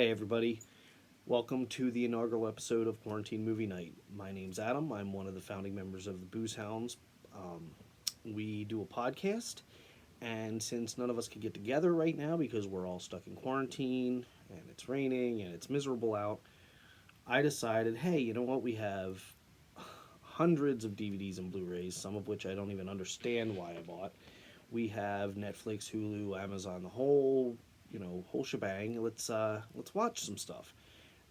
Hey everybody, welcome to the inaugural episode of Quarantine Movie Night. My name's Adam. I'm one of the founding members of the Booze Hounds. We do a podcast, and since none of us can get together right now because we're all stuck in quarantine and it's raining and it's miserable out, I decided, hey, you know what? We have hundreds of DVDs and Blu-rays, some of which I don't even understand why I bought. We have Netflix, Hulu, Amazon, the whole shebang. Let's watch some stuff.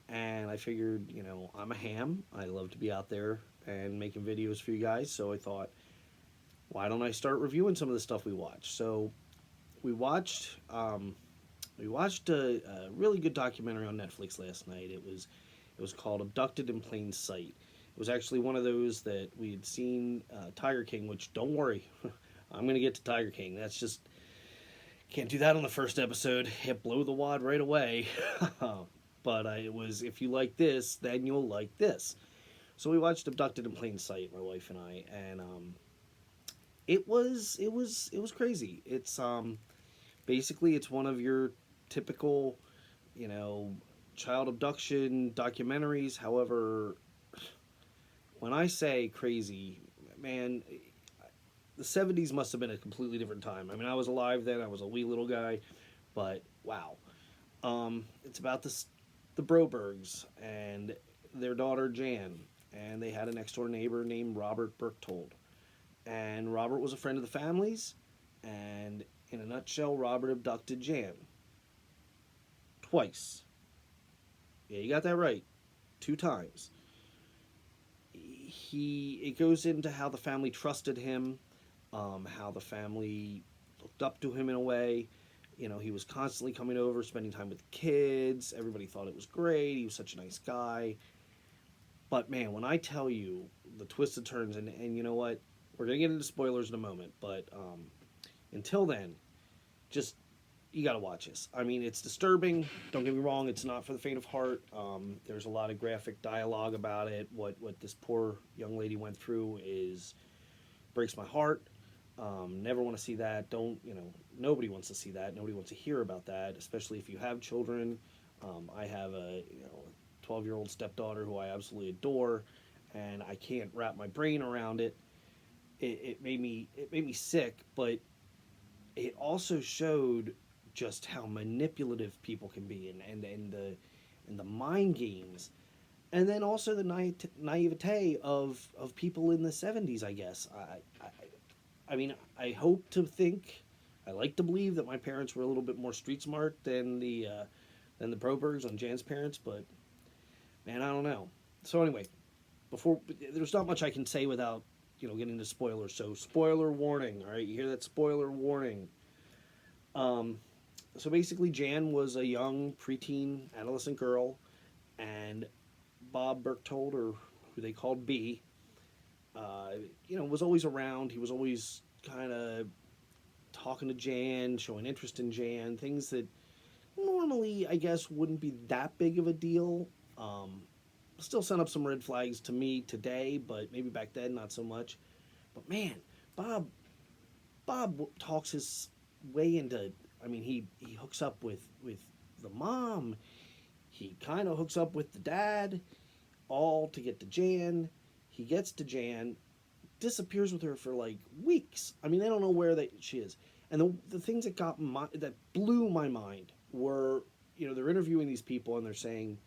And I figured, I'm a ham. I love to be out there and making videos for you guys. So I thought, why don't I start reviewing some of the stuff we watched? So we watched a really good documentary on Netflix last night. It was called Abducted in Plain Sight. It was actually one of those that we had seen, Tiger King. Which, don't worry, I'm gonna get to Tiger King. That's just can't do that on the first episode. It blew the wad right away. But it was, if you like this, then you'll like this. So we watched Abducted in Plain Sight, my wife and I, and it was crazy. It's basically it's one of your typical, you know, child abduction documentaries. However, when I say crazy, man, the 70s must have been a completely different time. I mean, I was alive then. I was a wee little guy, but wow. It's about the Brobergs and their daughter Jan, and they had a next door neighbor named Robert Berchtold. And Robert was a friend of the family's, and in a nutshell, Robert abducted Jan twice. Yeah, you got that right, two times. It goes into how the family trusted him, how the family looked up to him in a way. He was constantly coming over, spending time with the kids. Everybody thought it was great. He was such a nice guy. But man, when I tell you the twisted turns, and you know what, we're gonna get into spoilers in a moment. But until then, just you gotta watch this. I mean, it's disturbing. Don't get me wrong; it's not for the faint of heart. There's a lot of graphic dialogue about it. What this poor young lady went through is breaks my heart. Never want to see that. Don't, nobody wants to see that. Nobody wants to hear about that, especially if you have children. I have a 12-year-old stepdaughter who I absolutely adore, and I can't wrap my brain around it. It made me sick, but it also showed just how manipulative people can be, and the mind games, and then also the naivete of people in the 70s. I guess I mean, I hope to think, I like to believe that my parents were a little bit more street smart than the Brobergs on Jan's parents, but man, I don't know. So anyway, before there's not much I can say without getting into spoilers. So spoiler warning. All right, you hear that? Spoiler warning. Um, so basically, Jan was a young preteen adolescent girl, and Bob Berchtold, or who they called B, was always around. He was always kind of talking to Jan, showing interest in Jan, things that normally, I guess, wouldn't be that big of a deal. Still sent up some red flags to me today, but maybe back then not so much. But man, Bob, Bob talks his way into. I mean, he hooks up with the mom. He kind of hooks up with the dad, all to get to Jan. He gets to Jan, disappears with her for like weeks. I mean, they don't know where she is. And the things that blew my mind were, they're interviewing these people and they're saying,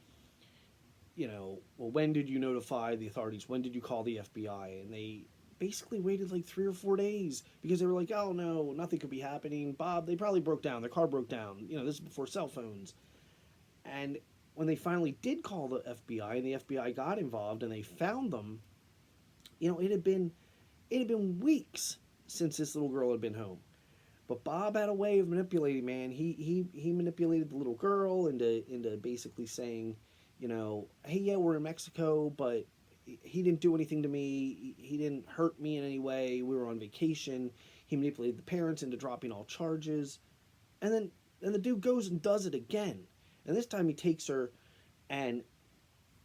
well, when did you notify the authorities? When did you call the FBI? And they basically waited like 3 or 4 days because they were like, oh no, nothing could be happening. Bob, they probably broke down. Their car broke down. This is before cell phones. And when they finally did call the FBI and the FBI got involved and they found them, it had been weeks since this little girl had been home. But Bob had a way of manipulating, man. He manipulated the little girl into basically saying, hey, yeah, we're in Mexico, but he didn't do anything to me. He didn't hurt me in any way. We were on vacation. He manipulated the parents into dropping all charges. And the dude goes and does it again. And this time he takes her and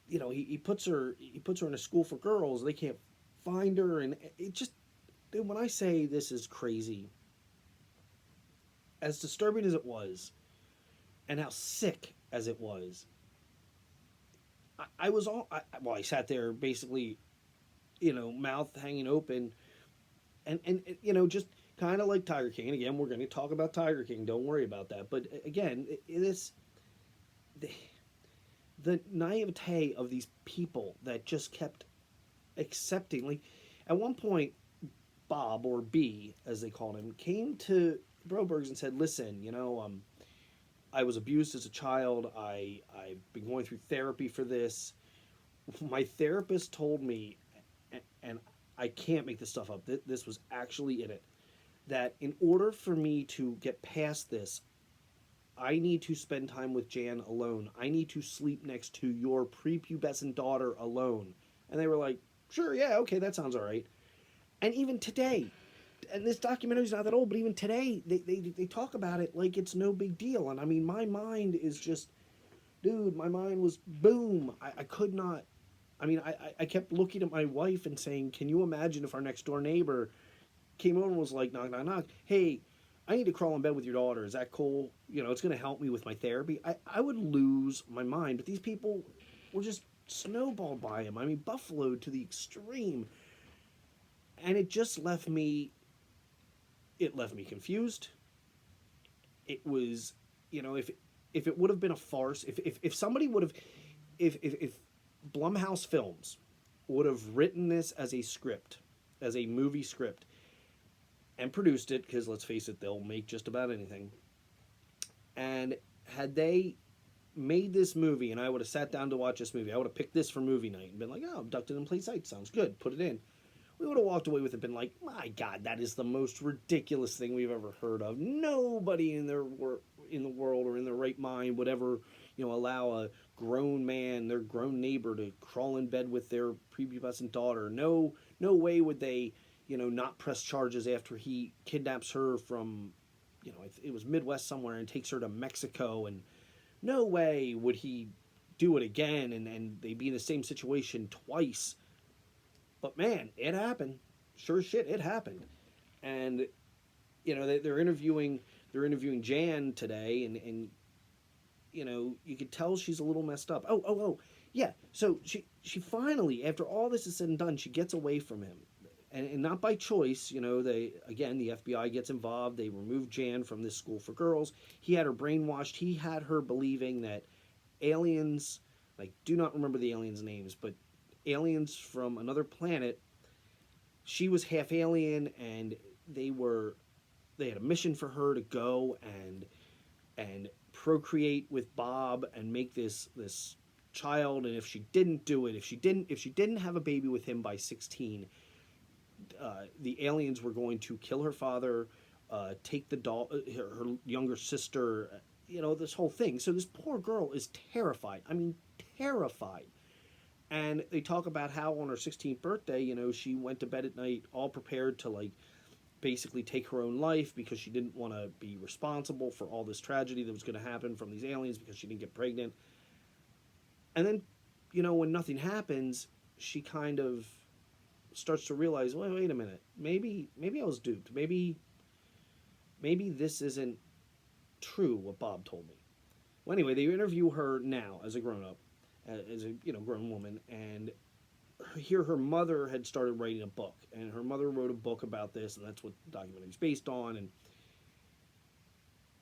he puts her in a school for girls. They can't find her, and it just, when I say this is crazy, as disturbing as it was, and how sick as it was, I was all well. I sat there basically, mouth hanging open, and just kind of like Tiger King. And again, we're going to talk about Tiger King. Don't worry about that. But again, it is the, the naivete of these people that just kept accepting. Like at one point, Bob or B, as they called him, came to Brobergs and said, "Listen, I was abused as a child. I've been going through therapy for this. My therapist told me, and I can't make this stuff up. This was actually in it. That in order for me to get past this, I need to spend time with Jan alone. I need to sleep next to your prepubescent daughter alone." And they were like, "Sure, yeah, okay, that sounds all right." And even today, and this documentary's not that old, but even today, they talk about it like it's no big deal. And I mean, my mind is just, dude, my mind was boom. I could not. I mean, I kept looking at my wife and saying, "Can you imagine if our next door neighbor came over and was like, knock, knock, knock, hey, I need to crawl in bed with your daughter. Is that cool? It's going to help me with my therapy." I would lose my mind. But these people were just snowballed by him. I mean, buffaloed to the extreme. And it left me confused. It was, if it would have been a farce, if somebody would have, if Blumhouse Films would have written this as a script, as a movie script, and produced it, because let's face it, they'll make just about anything. And had they made this movie, and I would have sat down to watch this movie, I would have picked this for movie night and been like, "Oh, Abducted in Plain Sight sounds good. Put it in." We would have walked away with it, been like, "My God, that is the most ridiculous thing we've ever heard of. Nobody in the world or in their right mind would ever, allow a grown man, their grown neighbor, to crawl in bed with their prepubescent daughter. No, no way would they, not press charges after he kidnaps her from, it was Midwest somewhere, and takes her to Mexico, and no way would he do it again, and they'd be in the same situation twice." But man, it happened. Sure shit, it happened. And they're interviewing Jan today, and you could tell she's a little messed up. Oh, yeah. So she finally, after all this is said and done, she gets away from him, and not by choice. The FBI gets involved. They remove Jan from this school for girls. He had her brainwashed. He had her believing that aliens, like, do not remember the aliens' names, but aliens from another planet. She was half alien, and they had a mission for her to go and procreate with Bob and make this child. And if she didn't do it, if she didn't have a baby with him by 16, the aliens were going to kill her father, take her younger sister, this whole thing. So this poor girl is terrified. I mean, terrified. And they talk about how on her 16th birthday, she went to bed at night all prepared to, like, basically take her own life, because she didn't want to be responsible for all this tragedy that was going to happen from these aliens, because she didn't get pregnant. And then, when nothing happens, she kind of starts to realize, wait a minute, maybe I was duped. Maybe this isn't true, what Bob told me. Well, anyway, they interview her now as a grown up, as a grown woman, and here her mother had started writing a book, and her mother wrote a book about this, and that's what the documentary is based on. And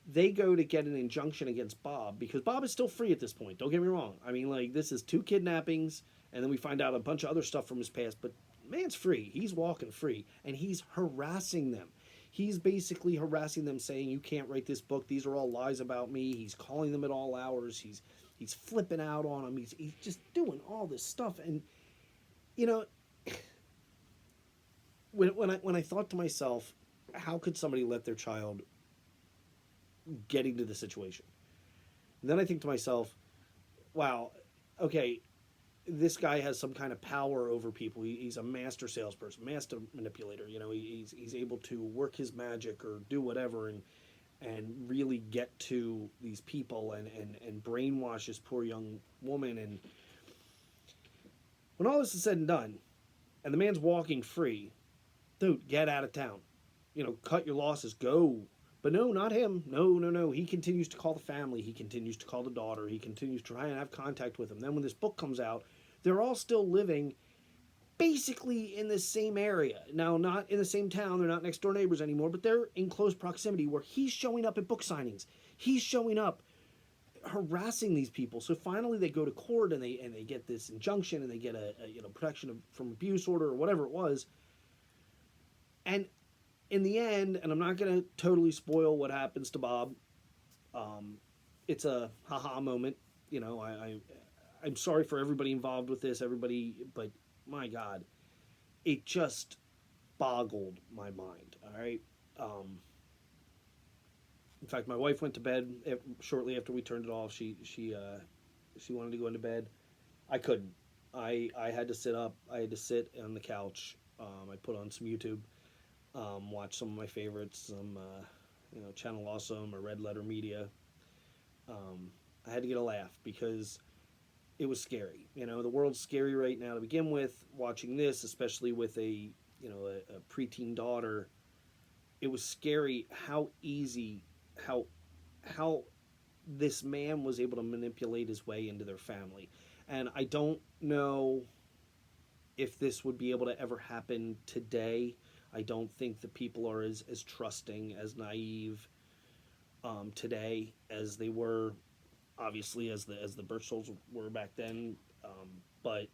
they go to get an injunction against Bob, because Bob is still free at this point. Don't get me wrong. I mean, like, this is 2 kidnappings, and then we find out a bunch of other stuff from his past, but man's free. He's walking free, and he's harassing them. He's basically harassing them, saying, "You can't write this book. These are all lies about me." He's calling them at all hours. He's flipping out on them. He's just doing all this stuff. And you know, when I thought to myself, how could somebody let their child get into the situation? And then I think to myself, wow, okay, this guy has some kind of power over people. He's a master salesperson, master manipulator. He's able to work his magic or do whatever, and really get to these people, and brainwash this poor young woman. And when all this is said and done, and the man's walking free, dude, get out of town. Cut your losses, go. But no, not him. No, no, no. He continues to call the family. He continues to call the daughter. He continues to try and have contact with them. Then when this book comes out, they're all still living basically in the same area. Now, not in the same town. They're not next door neighbors anymore, but they're in close proximity where he's showing up at book signings. He's showing up harassing these people. So finally they go to court and they get this injunction and they get a protection from abuse order or whatever it was. And in the end, and I'm not going to totally spoil what happens to Bob, it's a haha moment. I'm sorry for everybody involved with this, but my God, it just boggled my mind. All right. In fact, my wife went to bed shortly after we turned it off. She wanted to go into bed. I couldn't. I had to sit up. I had to sit on the couch. I put on some YouTube, watch some of my favorites, some Channel Awesome or Red Letter Media. I had to get a laugh because it was scary. The world's scary right now to begin with. Watching this, especially with a preteen daughter, it was scary how easy, how this man was able to manipulate his way into their family. And I don't know if this would be able to ever happen today. I don't think the people are as trusting, as naive today as they were, obviously, as the Birchells were back then. But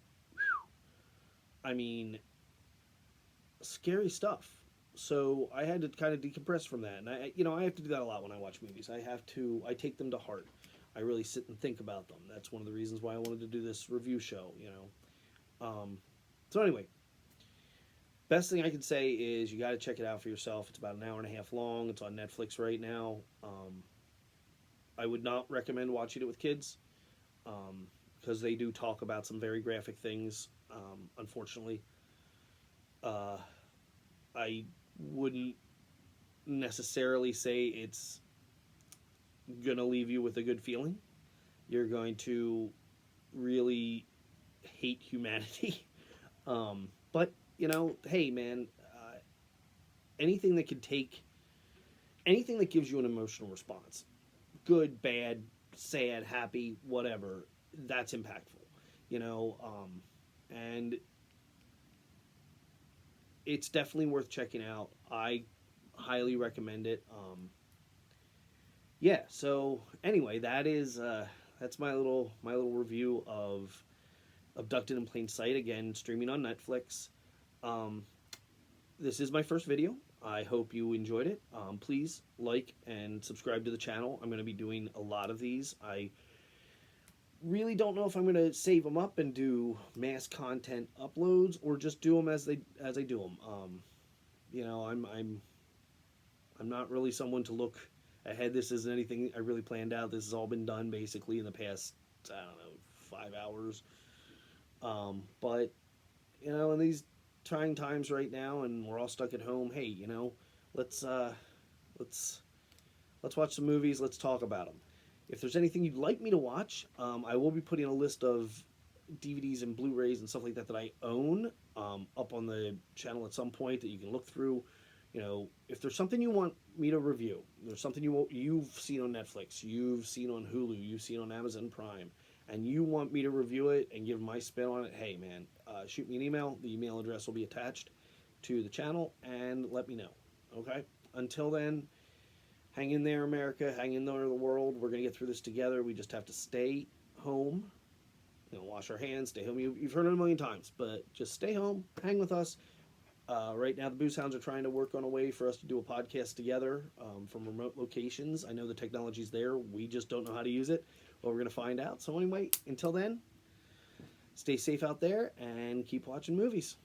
I mean, scary stuff. So I had to kind of decompress from that, and I have to do that a lot when I watch movies. I take them to heart. I really sit and think about them. That's one of the reasons why I wanted to do this review show. So anyway, best thing I can say is you got to check it out for yourself. It's about an hour and a half long. It's on Netflix right now. I would not recommend watching it with kids because they do talk about some very graphic things. Unfortunately, I wouldn't necessarily say it's gonna leave you with a good feeling. You're going to really hate humanity. But hey man, anything that anything that gives you an emotional response, good, bad, sad, happy, whatever, that's impactful. And it's definitely worth checking out. I highly recommend it. Yeah. So anyway, that's my little review of Abducted in Plain Sight, again streaming on Netflix. This is my first video. I hope you enjoyed it. Please like and subscribe to the channel. I'm going to be doing a lot of these. I really don't know if I'm going to save them up and do mass content uploads or just do them as I do them. I'm not really someone to look ahead. This isn't anything I really planned out. This has all been done basically in the past, I don't know, 5 hours. But in these trying times right now, and we're all stuck at home. Hey, let's watch some movies. Let's talk about them. If there's anything you'd like me to watch, I will be putting a list of DVDs and Blu-rays and stuff like that I own up on the channel at some point that you can look through. If there's something you want me to review, there's something you've seen on Netflix, you've seen on Hulu, you've seen on Amazon Prime, and you want me to review it and give my spin on it, hey man, shoot me an email. The email address will be attached to the channel, and let me know. Okay? Until then, hang in there, America. Hang in there, the world. We're going to get through this together. We just have to stay home. Wash our hands, stay home. You've heard it a million times, but just stay home. Hang with us. Right now, the Booze Hounds are trying to work on a way for us to do a podcast together from remote locations. I know the technology's there. We just don't know how to use it. Well, we're going to find out. So anyway, until then, stay safe out there and keep watching movies.